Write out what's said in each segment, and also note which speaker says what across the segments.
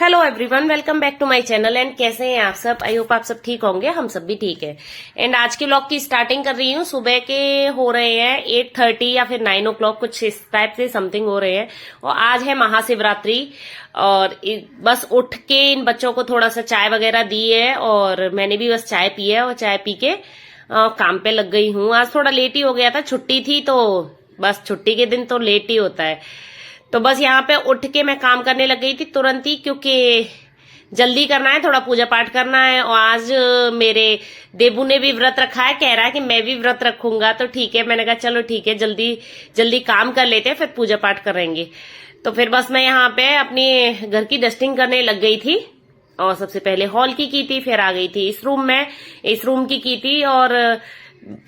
Speaker 1: Hello everyone, welcome back to my channel. And कैसे हैं आप सब? आई होप आप सब ठीक होंगे। हम सब भी ठीक है। एंड आज के व्लॉग की स्टार्टिंग कर रही हूँ। सुबह के हो रहे हैं 8:30 या फिर 9 o'clock, कुछ इस टाइप से समथिंग हो रहे हैं। और आज है महाशिवरात्रि। और बस उठ के इन बच्चों को थोड़ा सा चाय वगैरह दी है और मैंने भी बस चाय पी है और चाय पी के काम पे लग गई हूँ। आज थोड़ा लेट ही हो गया था, छुट्टी थी तो बस छुट्टी के दिन तो लेट ही होता है। तो बस यहाँ पे उठ के मैं काम करने लग गई थी तुरंत ही, क्योंकि जल्दी करना है, थोड़ा पूजा पाठ करना है। और आज मेरे देबू ने भी व्रत रखा है, कह रहा है कि मैं भी व्रत रखूंगा। तो ठीक है, मैंने कहा चलो ठीक है, जल्दी जल्दी काम कर लेते हैं, फिर पूजा पाठ करेंगे। तो फिर बस मैं यहाँ पे अपनी घर की डस्टिंग करने लग गई थी। और सबसे पहले हॉल की थी, फिर आ गई थी इस रूम में, इस रूम की थी। और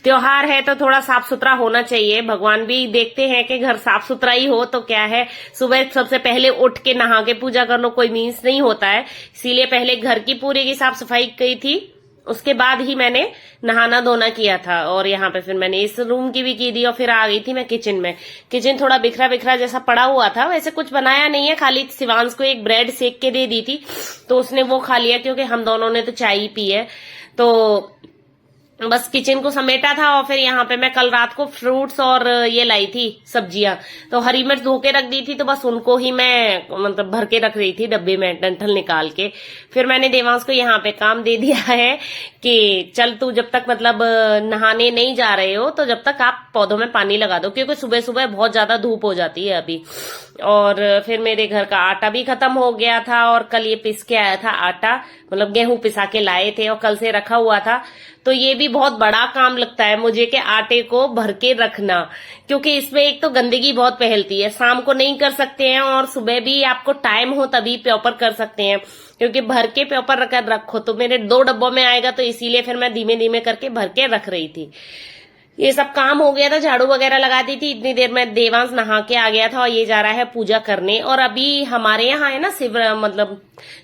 Speaker 1: त्योहार है तो थोड़ा साफ सुथरा होना चाहिए। भगवान भी देखते हैं कि घर साफ सुथरा ही हो तो क्या है। सुबह सबसे पहले उठ के नहा के पूजा कर लो, कोई मीन्स नहीं होता है। इसीलिए पहले घर की पूरी की साफ सफाई की थी, उसके बाद ही मैंने नहाना धोना किया था। और यहाँ पे फिर मैंने इस रूम की भी की दी और फिर आ गई थी मैं किचन में। किचन थोड़ा बिखरा बिखरा जैसा पड़ा हुआ था, वैसे कुछ बनाया नहीं है, खाली शिवांश को एक ब्रेड सेक के दे दी थी तो उसने वो खा लिया, क्योंकि हम दोनों ने तो चाय ही पी है। तो बस किचन को समेटा था। और फिर यहाँ पे मैं कल रात को फ्रूट्स और ये लाई थी सब्जियां, तो हरी मिर्च धो के रख दी थी, तो बस उनको ही मैं मतलब भर के रख रही थी डब्बे में, डंठल निकाल के। फिर मैंने देवांश को यहाँ पे काम दे दिया है कि चल तू जब तक मतलब नहाने नहीं जा रहे हो तो जब तक आप पौधों में पानी लगा दो, क्योंकि सुबह सुबह बहुत ज्यादा धूप हो जाती है अभी। और फिर मेरे घर का आटा भी खत्म हो गया था और कल ये पिस के आया था आटा, मतलब गेहूं पिसा के लाए थे और कल से रखा हुआ था। तो ये भी बहुत बड़ा काम लगता है मुझे कि आटे को भर के रखना, क्योंकि इसमें एक तो गंदगी बहुत फैलती है। शाम को नहीं कर सकते हैं और सुबह भी आपको टाइम हो तभी प्रॉपर कर सकते हैं, क्योंकि भर के प्रॉपर रखो। तो मेरे 2 डब्बों में आएगा, तो इसीलिए फिर मैं धीमे धीमे करके भर के रख रही थी। ये सब काम हो गया था, झाड़ू वगैरह लगा दी थी। इतनी देर में देवांश नहा के आ गया था और ये जा रहा है पूजा करने। और अभी हमारे यहाँ है ना शिव, मतलब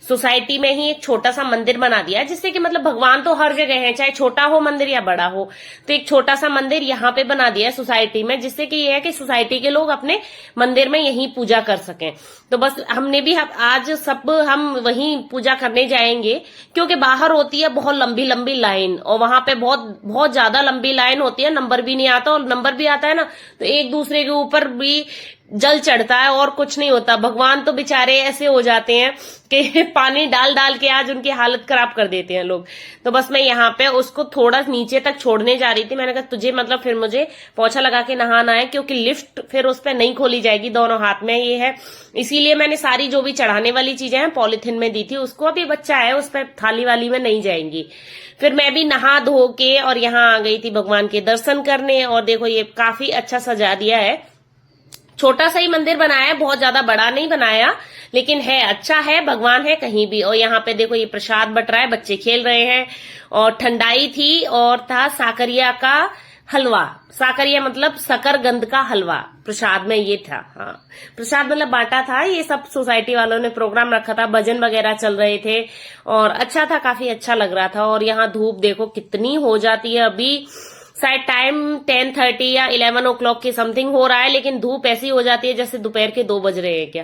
Speaker 1: सोसाइटी में ही एक छोटा सा मंदिर बना दिया है, जिससे कि मतलब भगवान तो हर जगह है, चाहे छोटा हो मंदिर या बड़ा हो। तो एक छोटा सा मंदिर यहाँ पे बना दिया है सोसाइटी में, जिससे कि ये है कि सोसाइटी के लोग अपने मंदिर में यहीं पूजा कर सकें। तो बस हमने भी आज सब हम वहीं पूजा करने जाएंगे, क्योंकि बाहर होती है बहुत लंबी लंबी लाइन और वहां पे बहुत बहुत ज्यादा लंबी लाइन होती है, नंबर भी नहीं आता। और नंबर भी आता है ना तो एक दूसरे के ऊपर भी जल चढ़ता है और कुछ नहीं होता। भगवान तो बेचारे ऐसे हो जाते हैं कि पानी डाल डाल के आज उनकी हालत खराब कर देते हैं लोग। तो बस मैं यहाँ पे उसको थोड़ा नीचे तक छोड़ने जा रही थी। मैंने कहा तुझे मतलब फिर मुझे पोछा लगा के नहाना है, क्योंकि लिफ्ट फिर उस पर नहीं खोली जाएगी, दोनों हाथ में ये है। इसीलिए मैंने सारी जो भी चढ़ाने वाली चीजें हैं पॉलिथीन में दी थी उसको। अभी बच्चा है, उस पर थाली वाली में नहीं जाएंगी। फिर मैं भी नहा धो के और यहाँ आ गई थी भगवान के दर्शन करने। और देखो ये काफी अच्छा सजा दिया है, छोटा सा ही मंदिर बनाया है, बहुत ज्यादा बड़ा नहीं बनाया, लेकिन है अच्छा है, भगवान है कहीं भी। और यहाँ पे देखो ये प्रसाद बट रहा है, बच्चे खेल रहे हैं। और ठंडाई थी और था साकरिया का हलवा। साकरिया मतलब शकरगंद का हलवा, प्रसाद में ये था। हाँ, प्रसाद मतलब बांटा था। ये सब सोसाइटी वालों ने प्रोग्राम रखा था, भजन वगैरह चल रहे थे और अच्छा था, काफी अच्छा लग रहा था। और यहाँ धूप देखो कितनी हो जाती है। अभी शायद टाइम 10:30 या 11 o'clock की समथिंग हो रहा है, लेकिन धूप ऐसी हो जाती है जैसे दोपहर के 2 बज रहे हैं क्या।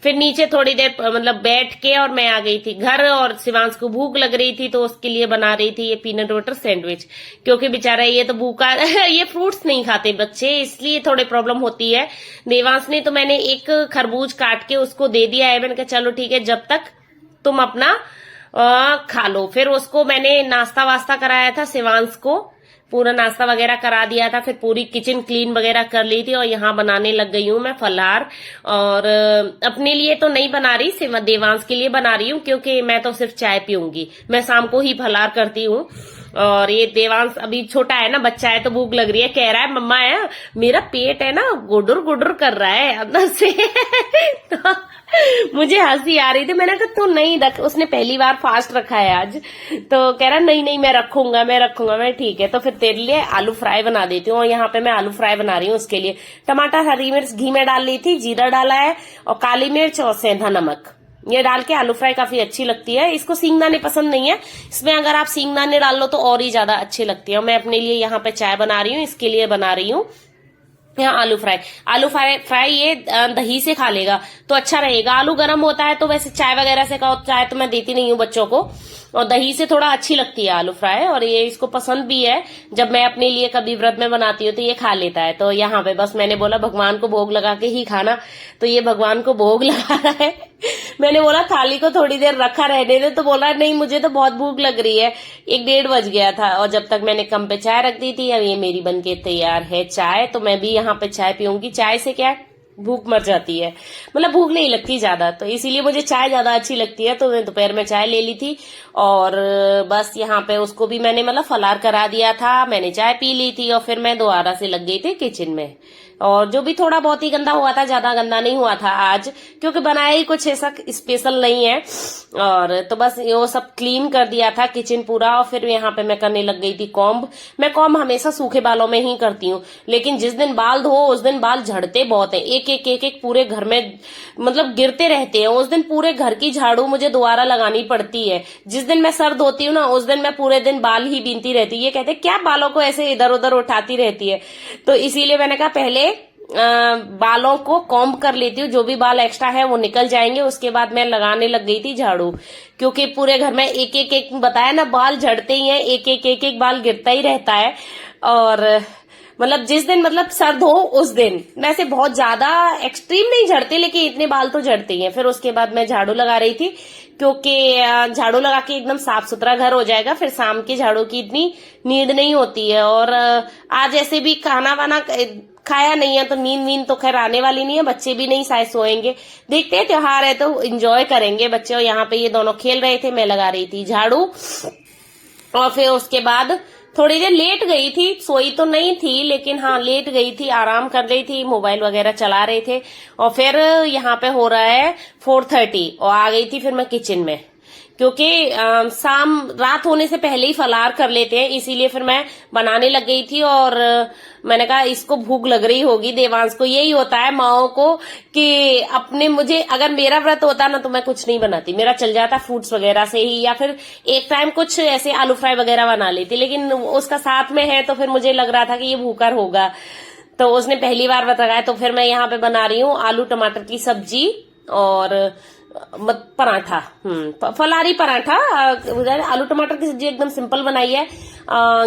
Speaker 1: फिर नीचे थोड़ी देर मतलब बैठ के और मैं आ गई थी घर। और शिवांश को भूख लग रही थी तो उसके लिए बना रही थी ये पीनट बटर सैंडविच, क्योंकि बेचारा ये तो भूखा ये फ्रूट्स नहीं खाते बच्चे, इसलिए थोड़ी प्रॉब्लम होती है। देवांश ने तो मैंने एक खरबूज काट के उसको दे दिया है। मैंने कहा चलो ठीक है, जब तक तुम अपना खा लो। फिर उसको मैंने नाश्ता वास्ता कराया था, शिवांश को पूरा नाश्ता वगैरह करा दिया था। फिर पूरी किचन क्लीन वगैरह कर ली थी और यहाँ बनाने लग गई हूँ मैं फलाहार। और अपने लिए तो नहीं बना रही, सिर्फ देवांश के लिए बना रही हूँ, क्योंकि मैं तो सिर्फ चाय पीऊंगी, मैं शाम को ही फलाहार करती हूँ। और ये देवांश अभी छोटा है ना, बच्चा है, तो भूख लग रही है, कह रहा है मम्मा है मेरा पेट है ना गुडुर गुडुर कर रहा है अंदर से तो मुझे हंसी आ रही थी। मैंने कहा तू नहीं रख, उसने पहली बार फास्ट रखा है आज, तो कह रहा नहीं नहीं मैं रखूंगा मैं रखूंगा। मैं ठीक है, तो फिर तेरे लिए आलू फ्राई बना देती हूँ। और यहाँ पे मैं आलू फ्राई बना रही हूँ, उसके लिए टमाटर हरी मिर्च घी में डाल ली थी, जीरा डाला है और काली मिर्च और सेंधा नमक, ये डाल के आलू फ्राई काफी अच्छी लगती है। इसको सींगदाने पसंद नहीं है, इसमें अगर आप सींगदाने डाल लो तो और ही ज्यादा अच्छी लगती है। मैं अपने लिए यहाँ पे चाय बना रही हूँ, इसके लिए बना रही हूँ या आलू फ्राई ये दही से खा लेगा तो अच्छा रहेगा। आलू गर्म होता है तो वैसे चाय वगैरह से खाओ, चाय तो मैं देती नहीं हूँ बच्चों को, और दही से थोड़ा अच्छी लगती है आलू फ्राई, और ये इसको पसंद भी है। जब मैं अपने लिए कभी व्रत में बनाती हूँ तो ये खा लेता है। तो यहाँ पे बस मैंने बोला भगवान को भोग लगा के ही खाना, तो ये भगवान को भोग लगा रहा है। मैंने बोला थाली को थोड़ी देर रखा रहने दे, तो बोला नहीं मुझे तो बहुत भूख लग रही है। 1-1:30 बज गया था, और जब तक मैंने कम पे चाय रख दी थी। अब ये मेरी बनके तैयार है चाय, तो मैं भी यहाँ पे चाय पीऊंगी। चाय से क्या भूख मर जाती है, मतलब भूख नहीं लगती ज्यादा, तो इसीलिए मुझे चाय ज्यादा अच्छी लगती है। तो मैं दोपहर में चाय ले ली थी, और बस यहाँ पे उसको भी मैंने मतलब फलार करा दिया था। मैंने चाय पी ली थी, और फिर मैं दोबारा से लग गई थी किचन में। और जो भी थोड़ा बहुत ही गंदा हुआ था, ज्यादा गंदा नहीं हुआ था आज, क्योंकि बनाया ही कुछ ऐसा स्पेशल नहीं है। और तो बस वो सब क्लीन कर दिया था किचन पूरा, और फिर यहाँ पे मैं करने लग गई थी कॉम्ब। मैं कॉम्ब हमेशा सूखे बालों में ही करती हूँ, लेकिन जिस दिन बाल धो उस दिन बाल झड़ते बहुत है, एक पूरे घर में मतलब गिरते रहते हैं। उस दिन पूरे घर की झाड़ू मुझे दोबारा लगानी पड़ती है। जिस दिन मैं सर धोती हूँ ना, उस दिन मैं पूरे दिन बाल ही बीनती रहती है। ये कहते क्या बालों को ऐसे इधर उधर उठाती रहती है, तो इसीलिए मैंने कहा पहले बालों को कॉम्ब कर लेती हूँ, जो भी बाल एक्स्ट्रा है वो निकल जाएंगे, उसके बाद मैं लगाने लग गई थी झाड़ू। क्योंकि पूरे घर में एक बताया ना, बाल झड़ते ही हैं, एक बाल गिरता ही रहता है। और मतलब जिस दिन मतलब सर धो उस दिन वैसे बहुत ज्यादा एक्सट्रीम नहीं झड़ते, लेकिन इतने बाल तो झड़ते ही हैं। फिर उसके बाद मैं झाड़ू लगा रही थी, क्योंकि झाड़ू लगा के एकदम साफ सुथरा घर हो जाएगा, फिर शाम की झाड़ू की इतनी नीड नहीं होती है। और आज ऐसे भी खाना वाना खाया नहीं है, तो नींद तो खैर आने वाली नहीं है, बच्चे भी नहीं शायद सोएंगे। देखते हैं, त्योहार है तो एंजॉय करेंगे बच्चे। और यहाँ पे ये दोनों खेल रहे थे, मैं लगा रही थी झाड़ू। और फिर उसके बाद थोड़ी देर लेट गई थी, सोई तो नहीं थी, लेकिन हाँ लेट गई थी, आराम कर रही थी, मोबाइल वगैरह चला रहे थे। और फिर यहाँ पे हो रहा है 4:30, और आ गई थी फिर मैं किचन में, क्योंकि शाम रात होने से पहले ही फलार कर लेते हैं, इसीलिए फिर मैं बनाने लग गई थी। और मैंने कहा इसको भूख लग रही होगी, देवांश को यही होता है माओ को कि अपने मुझे अगर मेरा व्रत होता ना तो मैं कुछ नहीं बनाती, मेरा चल जाता फ्रूट्स वगैरह से ही, या फिर एक टाइम कुछ ऐसे आलू फ्राई वगैरह बना लेती। लेकिन उसका साथ में है तो फिर मुझे लग रहा था कि ये भूखा होगा, तो उसने पहली बार व्रत लगाया। तो फिर मैं यहाँ पे बना रही हूँ आलू टमाटर की सब्जी और पराठा, फलारी पराठा। आलू टमाटर की सब्जी एकदम सिंपल बनाई है।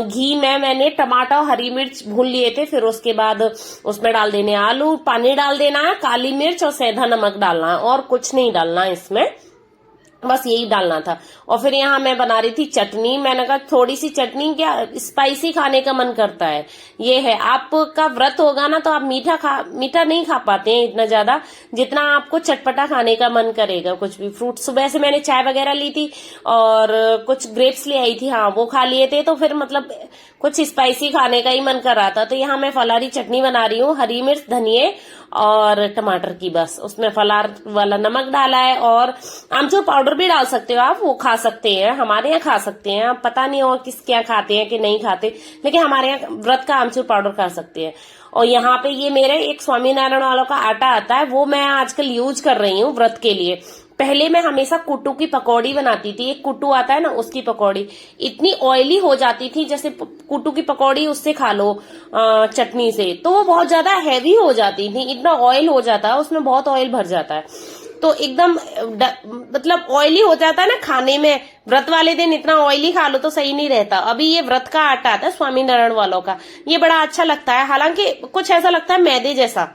Speaker 1: घी में मैंने टमाटर और हरी मिर्च भून लिए थे, फिर उसके बाद उसमें डाल देने आलू, पानी डाल देना है, काली मिर्च और सेंधा नमक डालना है, और कुछ नहीं डालना है इसमें, बस यही डालना था। और फिर यहाँ मैं बना रही थी चटनी। मैंने कहा थोड़ी सी चटनी, क्या स्पाइसी खाने का मन करता है। ये है, आपका व्रत होगा ना तो आप मीठा नहीं खा पाते हैं इतना ज्यादा, जितना आपको चटपटा खाने का मन करेगा। कुछ भी फ्रूट, सुबह से मैंने चाय वगैरह ली थी और कुछ ग्रेप्स ले आई थी, हाँ वो खा लिए थे, तो फिर मतलब कुछ स्पाइसी खाने का ही मन कर रहा था। तो यहाँ मैं फलारी चटनी बना रही हूँ, हरी मिर्च, धनिये और टमाटर की, बस उसमें फलार वाला नमक डाला है। और आमचूर पाउडर भी डाल सकते हो आप, वो खा सकते हैं, हमारे यहाँ खा सकते हैं। आप पता नहीं और किस क्या खाते हैं कि नहीं खाते, लेकिन हमारे यहाँ व्रत का आमचूर पाउडर खा सकते हैं। और यहाँ पे ये मेरे एक स्वामीनारायण वालों का आटा आता है, वो मैं आजकल यूज कर रही हूँ व्रत के लिए। पहले मैं हमेशा कुट्टू की पकौड़ी बनाती थी, एक कुट्टू आता है ना उसकी पकौड़ी, इतनी ऑयली हो जाती थी, जैसे कुट्टू की पकौड़ी उससे खा लो चटनी से, तो वो बहुत ज्यादा हैवी हो जाती थी, इतना ऑयल हो जाता है उसमें, बहुत ऑयल भर जाता है, तो एकदम मतलब ऑयली हो जाता है ना खाने में। व्रत वाले दिन इतना ऑयली खा लो तो सही नहीं रहता। अभी ये व्रत का आटा आता है स्वामीनारायण वालों का, ये बड़ा अच्छा लगता है, हालांकि कुछ ऐसा लगता है मैदे जैसा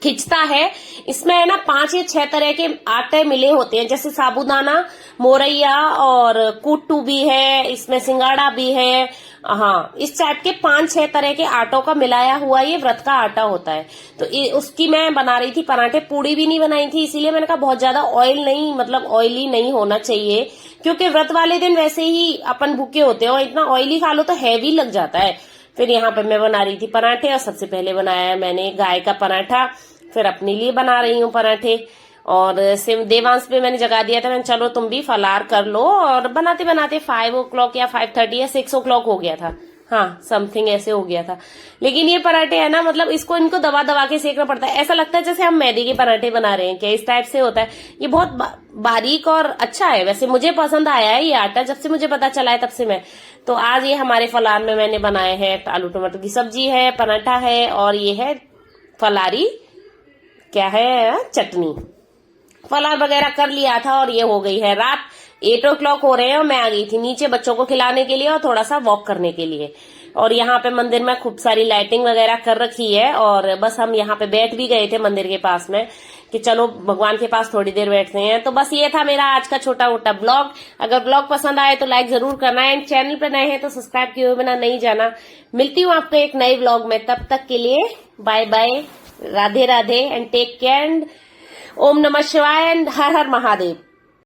Speaker 1: खिंचता है। इसमें है ना 5 या 6 तरह के आटे मिले होते हैं, जैसे साबूदाना, मोरैया और कुट्टू भी है, इसमें सिंगाड़ा भी है, हाँ इस टाइप के 5-6 तरह के आटों का मिलाया हुआ ये व्रत का आटा होता है। तो उसकी मैं बना रही थी पराठे, पूड़ी भी नहीं बनाई थी, इसीलिए मैंने कहा बहुत ज्यादा ऑयल नहीं, मतलब ऑयली नहीं होना चाहिए, क्योंकि व्रत वाले दिन वैसे ही अपन भूखे होते हैं और इतना ऑयली खा लो तो हैवी लग जाता है। फिर यहाँ पे मैं बना रही थी पराठे, और सबसे पहले बनाया मैंने गाय का पराठा, फिर अपने लिए बना रही हूँ पराठे। और देवांश पे मैंने जगा दिया था, मैंने चलो तुम भी फलार कर लो, और बनाते बनाते 5 o'clock या 5:30 या 6 o'clock हो गया था, हाँ समथिंग ऐसे हो गया था। लेकिन ये पराठे है ना, मतलब इनको दबा दबा के सेकना पड़ता है, ऐसा लगता है जैसे हम मैदे के पराठे बना रहे हैं क्या, इस टाइप से होता है। ये बहुत बारीक और अच्छा है। वैसे मुझे पसंद आया है ये आटा, जब से मुझे पता चला है तब से मैं। तो आज ये हमारे फलार में मैंने बनाए हैं, आलू टमाटर की सब्जी है, पराठा है, और ये है फलारी क्या है चटनी। फलार वगैरह कर लिया था और ये हो गई है रात, 8 o'clock हो रहे हैं और मैं आ गई थी नीचे बच्चों को खिलाने के लिए और थोड़ा सा वॉक करने के लिए। और यहाँ पे मंदिर में खूब सारी लाइटिंग वगैरह कर रखी है, और बस हम यहाँ पे बैठ भी गए थे मंदिर के पास में कि चलो भगवान के पास थोड़ी देर बैठते हैं। तो बस ये था मेरा आज का छोटा मोटा ब्लॉग। अगर ब्लॉग पसंद आए तो लाइक जरूर करना, एंड चैनल पे नए हैं तो सब्सक्राइब किए हुए बिना नहीं जाना। मिलती हूँ आपको एक नए ब्लॉग में, तब तक के लिए bye bye, Radhe Radhe and take care, and ओम नमः शिवाय एंड हर हर महादेव।